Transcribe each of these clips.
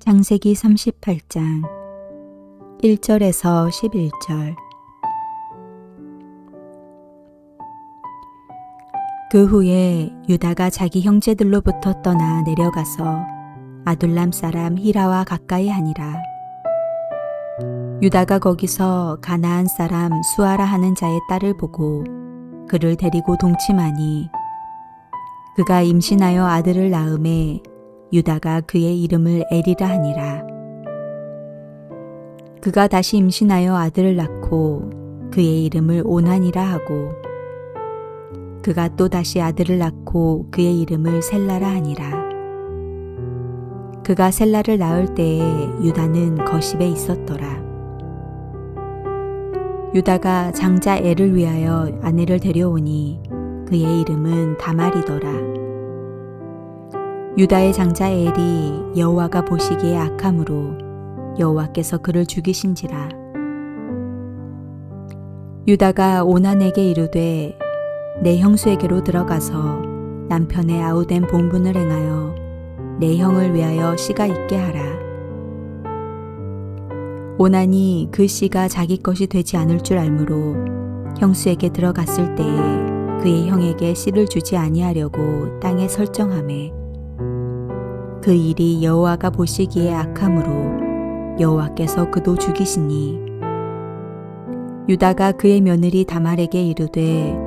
창세기 38장 1절에서 11절. 그 후에 유다가 자기 형제들로부터 떠나 내려가서 아둘람 사람 히라와 가까이 하니라. 유다가 거기서 가나안 사람 수아라 하는 자의 딸을 보고 그를 데리고 동침하니 그가 임신하여 아들을 낳음에 유다가 그의 이름을 에리라 하니라. 그가 다시 임신하여 아들을 낳고 그의 이름을 오난이라 하고 그가 또 다시 아들을 낳고 그의 이름을 셀라라 하니라. 그가 셀라를 낳을 때에 유다는 거십에 있었더라. 유다가 장자 엘을 위하여 아내를 데려오니 그의 이름은 다말이더라. 유다의 장자 엘이 여호와가 보시기에 악함으로 여호와께서 그를 죽이신지라. 유다가 오난에게 이르되 내 형수에게로 들어가서 남편의 아우된 본분을 행하여 내 형을 위하여 씨가 있게 하라. 오난이 그 씨가 자기 것이 되지 않을 줄 알므로 형수에게 들어갔을 때에 그의 형에게 씨를 주지 아니하려고 땅에 설정하매 그 일이 여호와가 보시기에 악함으로 여호와께서 그도 죽이시니 유다가 그의 며느리 다말에게 이르되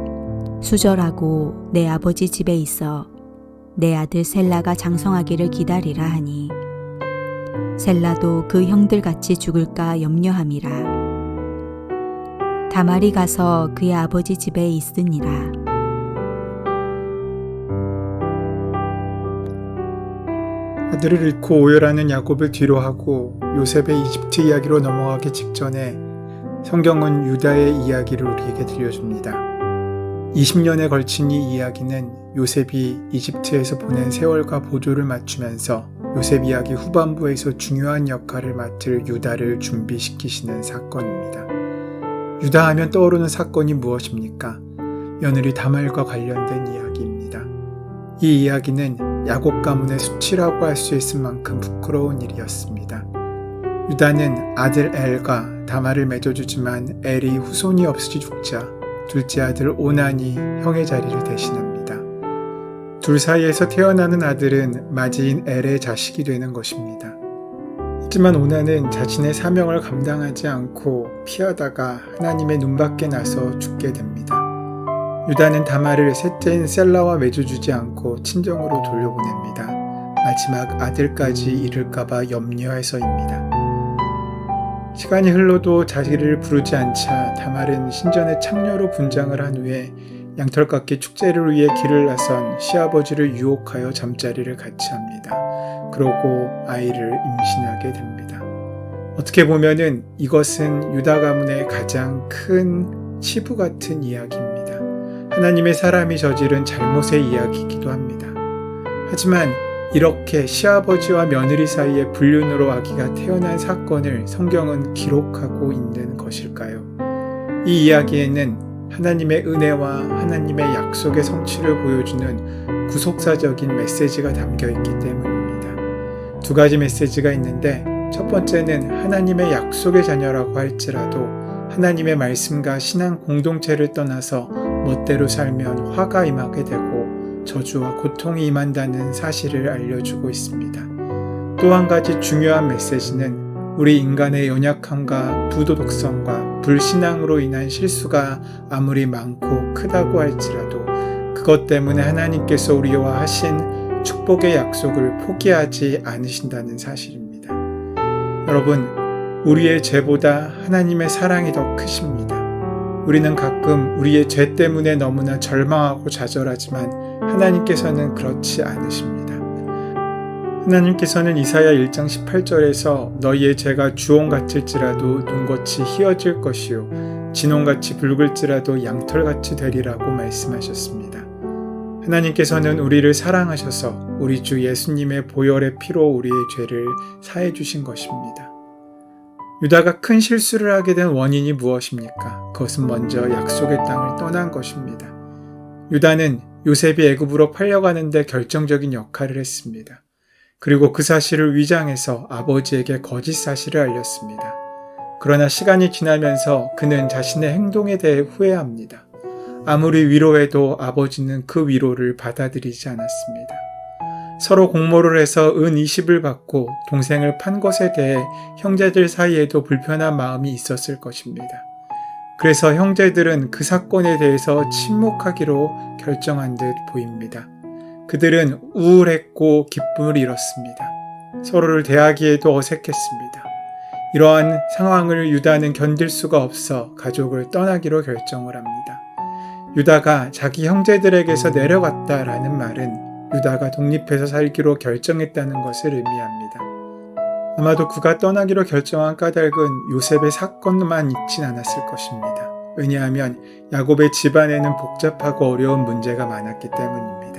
수절하고 내 아버지 집에 있어 내 아들 셀라가 장성하기를 기다리라 하니 셀라도 그 형들같이 죽을까 염려함이라. 다말이 가서 그의 아버지 집에 있으니라. 아들을 잃고 오열하는 야곱을 뒤로하고 요셉의 이집트 이야기로 넘어가기 직전에 성경은 유다의 이야기를 우리에게 들려줍니다. 20년에 걸친 이 이야기는 요셉이 이집트에서 보낸 세월과 보조를 맞추면서 요셉 이야기 후반부에서 중요한 역할을 맡을 유다를 준비시키시는 사건입니다. 유다 하면 떠오르는 사건이 무엇입니까? 며느리 다말과 관련된 이야기입니다. 이 이야기는 야곱 가문의 수치라고 할 수 있을 만큼 부끄러운 일이었습니다. 유다는 아들 엘과 다말을 맺어주지만 엘이 후손이 없이 죽자 둘째 아들 오난이 형의 자리를 대신합니다. 둘 사이에서 태어나는 아들은 맏이인 엘의 자식이 되는 것입니다. 하지만 오난은 자신의 사명을 감당하지 않고 피하다가 하나님의 눈밖에 나서 죽게 됩니다. 유다는 다말을 셋째인 셀라와 맺어주지 않고 친정으로 돌려보냅니다. 마지막 아들까지 잃을까봐 염려해서입니다. 시간이 흘러도 자기를 부르지 않자 다말은 신전의 창녀로 분장을 한 후에 양털깎이 축제를 위해 길을 나선 시아버지를 유혹하여 잠자리를 같이 합니다. 그러고 아이를 임신하게 됩니다. 어떻게 보면은 이것은 유다 가문의 가장 큰 치부 같은 이야기입니다. 하나님의 사람이 저지른 잘못의 이야기이기도 합니다. 하지만 이렇게 시아버지와 며느리 사이에 불륜으로 아기가 태어난 사건을 성경은 기록하고 있는 것일까요? 이 이야기에는 하나님의 은혜와 하나님의 약속의 성취를 보여주는 구속사적인 메시지가 담겨있기 때문입니다. 두 가지 메시지가 있는데 첫 번째는 하나님의 약속의 자녀라고 할지라도 하나님의 말씀과 신앙 공동체를 떠나서 멋대로 살면 화가 임하게 되고 저주와 고통이 임한다는 사실을 알려주고 있습니다. 또 한 가지 중요한 메시지는 우리 인간의 연약함과 부도덕성과 불신앙으로 인한 실수가 아무리 많고 크다고 할지라도 그것 때문에 하나님께서 우리와 하신 축복의 약속을 포기하지 않으신다는 사실입니다. 여러분, 우리의 죄보다 하나님의 사랑이 더 크십니다. 우리는 가끔 우리의 죄 때문에 너무나 절망하고 좌절하지만 하나님께서는 그렇지 않으십니다. 하나님께서는 이사야 1장 18절에서 너희의 죄가 주홍 같을지라도 눈꽃이 희어질 것이요 진홍같이 붉을지라도 양털같이 되리라고 말씀하셨습니다. 하나님께서는 우리를 사랑하셔서 우리 주 예수님의 보혈의 피로 우리의 죄를 사해 주신 것입니다. 유다가 큰 실수를 하게 된 원인이 무엇입니까? 그것은 먼저 약속의 땅을 떠난 것입니다. 유다는 요셉이 애굽으로 팔려가는데 결정적인 역할을 했습니다. 그리고 그 사실을 위장해서 아버지에게 거짓 사실을 알렸습니다. 그러나 시간이 지나면서 그는 자신의 행동에 대해 후회합니다. 아무리 위로해도 아버지는 그 위로를 받아들이지 않았습니다. 서로 공모를 해서 은 20을 받고 동생을 판 것에 대해 형제들 사이에도 불편한 마음이 있었을 것입니다. 그래서 형제들은 그 사건에 대해서 침묵하기로 결정한 듯 보입니다. 그들은 우울했고 기쁨을 잃었습니다. 서로를 대하기에도 어색했습니다. 이러한 상황을 유다는 견딜 수가 없어 가족을 떠나기로 결정을 합니다. 유다가 자기 형제들에게서 내려갔다라는 말은 유다가 독립해서 살기로 결정했다는 것을 의미합니다. 아마도 그가 떠나기로 결정한 까닭은 요셉의 사건만 있진 않았을 것입니다. 왜냐하면 야곱의 집안에는 복잡하고 어려운 문제가 많았기 때문입니다.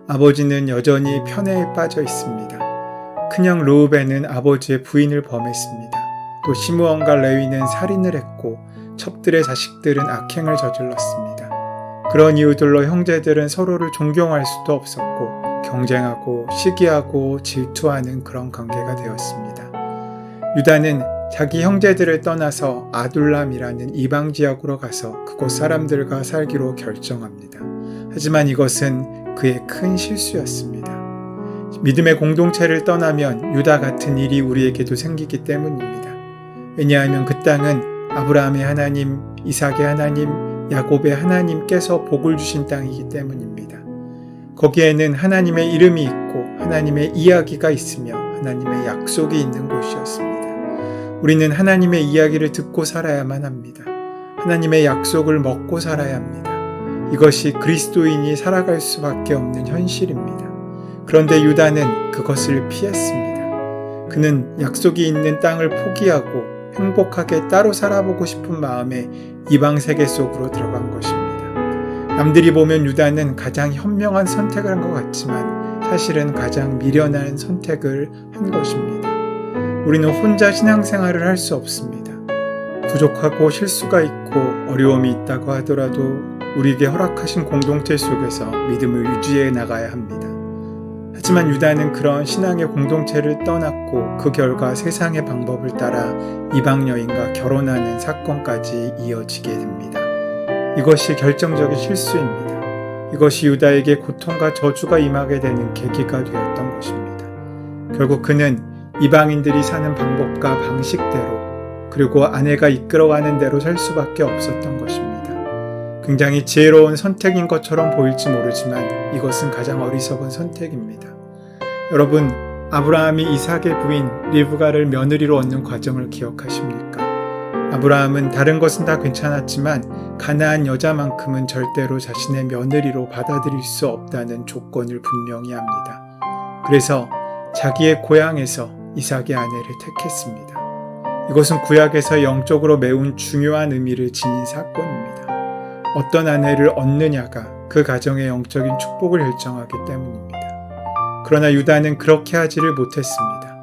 아버지는 여전히 편애에 빠져 있습니다. 큰형 르우벤은 아버지의 부인을 범했습니다. 또 시므온과 레위는 살인을 했고 첩들의 자식들은 악행을 저질렀습니다. 그런 이유들로 형제들은 서로를 존경할 수도 없었고 경쟁하고 시기하고 질투하는 그런 관계가 되었습니다. 유다는 자기 형제들을 떠나서 아둘람이라는 이방 지역으로 가서 그곳 사람들과 살기로 결정합니다. 하지만 이것은 그의 큰 실수였습니다. 믿음의 공동체를 떠나면 유다 같은 일이 우리에게도 생기기 때문입니다. 왜냐하면 그 땅은 아브라함의 하나님, 이삭의 하나님, 야곱의 하나님께서 복을 주신 땅이기 때문입니다. 거기에는 하나님의 이름이 있고 하나님의 이야기가 있으며 하나님의 약속이 있는 곳이었습니다. 우리는 하나님의 이야기를 듣고 살아야만 합니다. 하나님의 약속을 먹고 살아야 합니다. 이것이 그리스도인이 살아갈 수밖에 없는 현실입니다. 그런데 유다는 그것을 피했습니다. 그는 약속이 있는 땅을 포기하고 행복하게 따로 살아보고 싶은 마음에 이방 세계 속으로 들어간 것입니다. 남들이 보면 유다는 가장 현명한 선택을 한 것 같지만 사실은 가장 미련한 선택을 한 것입니다. 우리는 혼자 신앙생활을 할 수 없습니다. 부족하고 실수가 있고 어려움이 있다고 하더라도 우리에게 허락하신 공동체 속에서 믿음을 유지해 나가야 합니다. 하지만 유다는 그런 신앙의 공동체를 떠났고 그 결과 세상의 방법을 따라 이방 여인과 결혼하는 사건까지 이어지게 됩니다. 이것이 결정적인 실수입니다. 이것이 유다에게 고통과 저주가 임하게 되는 계기가 되었던 것입니다. 결국 그는 이방인들이 사는 방법과 방식대로 그리고 아내가 이끌어가는 대로 살 수밖에 없었던 것입니다. 굉장히 지혜로운 선택인 것처럼 보일지 모르지만 이것은 가장 어리석은 선택입니다. 여러분, 아브라함이 이삭의 부인 리브가를 며느리로 얻는 과정을 기억하십니까? 아브라함은 다른 것은 다 괜찮았지만 가나안 여자만큼은 절대로 자신의 며느리로 받아들일 수 없다는 조건을 분명히 합니다. 그래서 자기의 고향에서 이삭의 아내를 택했습니다. 이것은 구약에서 영적으로 매우 중요한 의미를 지닌 사건입니다. 어떤 아내를 얻느냐가 그 가정의 영적인 축복을 결정하기 때문입니다. 그러나 유다는 그렇게 하지를 못했습니다.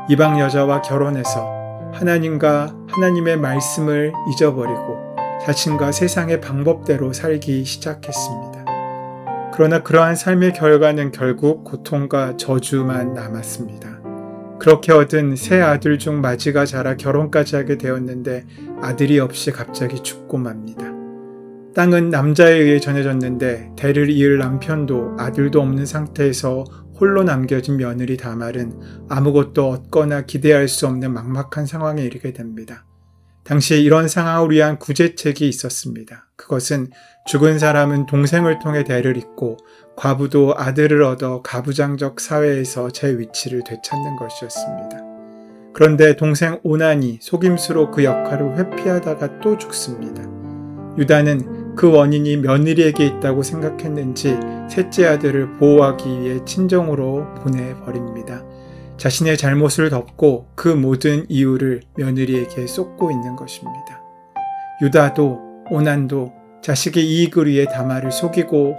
이방 여자와 결혼해서 하나님과 하나님의 말씀을 잊어버리고 자신과 세상의 방법대로 살기 시작했습니다. 그러나 그러한 삶의 결과는 결국 고통과 저주만 남았습니다. 그렇게 얻은 세 아들 중 마지가 자라 결혼까지 하게 되었는데 아들이 없이 갑자기 죽고 맙니다. 땅은 남자에 의해 전해졌는데 대를 이을 남편도 아들도 없는 상태에서 홀로 남겨진 며느리 다말은 아무것도 얻거나 기대할 수 없는 막막한 상황에 이르게 됩니다. 당시에 이런 상황을 위한 구제책이 있었습니다. 그것은 죽은 사람은 동생을 통해 대를 잇고 과부도 아들을 얻어 가부장적 사회에서 제 위치를 되찾는 것이었습니다. 그런데 동생 오난이 속임수로 그 역할을 회피하다가 또 죽습니다. 유다는 그 원인이 며느리에게 있다고 생각했는지 셋째 아들을 보호하기 위해 친정으로 보내버립니다. 자신의 잘못을 덮고 그 모든 이유를 며느리에게 쏟고 있는 것입니다. 유다도 오난도 자식의 이익을 위해 다말을 속이고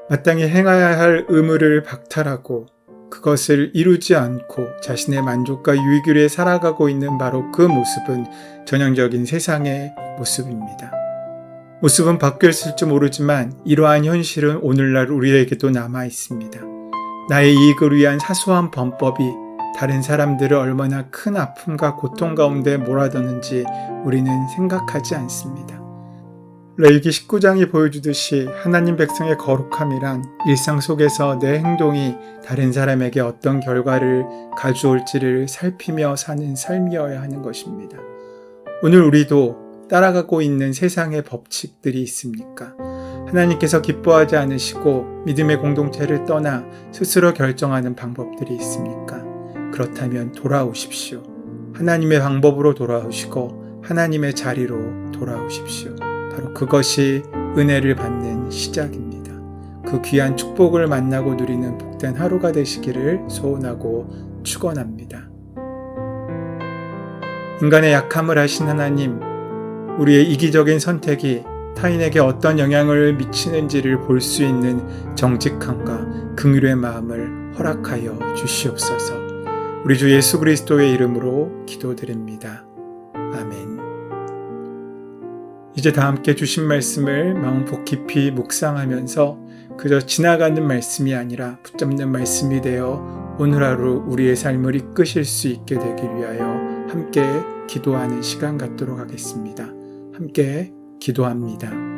마땅히 행해야 할 의무를 박탈하고 그것을 이루지 않고 자신의 만족과 유익을 위해 살아가고 있는 바로 그 모습은 전형적인 세상의 모습입니다. 모습은 바뀌었을지 모르지만 이러한 현실은 오늘날 우리에게도 남아 있습니다. 나의 이익을 위한 사소한 범법이 다른 사람들을 얼마나 큰 아픔과 고통 가운데 몰아넣는지 우리는 생각하지 않습니다. 레위기 19장이 보여주듯이 하나님 백성의 거룩함이란 일상 속에서 내 행동이 다른 사람에게 어떤 결과를 가져올지를 살피며 사는 삶이어야 하는 것입니다. 오늘 우리도 따라가고 있는 세상의 법칙들이 있습니까? 하나님께서 기뻐하지 않으시고 믿음의 공동체를 떠나 스스로 결정하는 방법들이 있습니까? 그렇다면 돌아오십시오. 하나님의 방법으로 돌아오시고 하나님의 자리로 돌아오십시오. 바로 그것이 은혜를 받는 시작입니다. 그 귀한 축복을 만나고 누리는 복된 하루가 되시기를 소원하고 축원합니다. 인간의 약함을 아신 하나님, 우리의 이기적인 선택이 타인에게 어떤 영향을 미치는지를 볼 수 있는 정직함과 긍휼의 마음을 허락하여 주시옵소서. 우리 주 예수 그리스도의 이름으로 기도드립니다. 아멘. 이제 다 함께 주신 말씀을 마음 깊이 묵상하면서 그저 지나가는 말씀이 아니라 붙잡는 말씀이 되어 오늘 하루 우리의 삶을 이끄실 수 있게 되길 위하여 함께 기도하는 시간 갖도록 하겠습니다. 함께 기도합니다.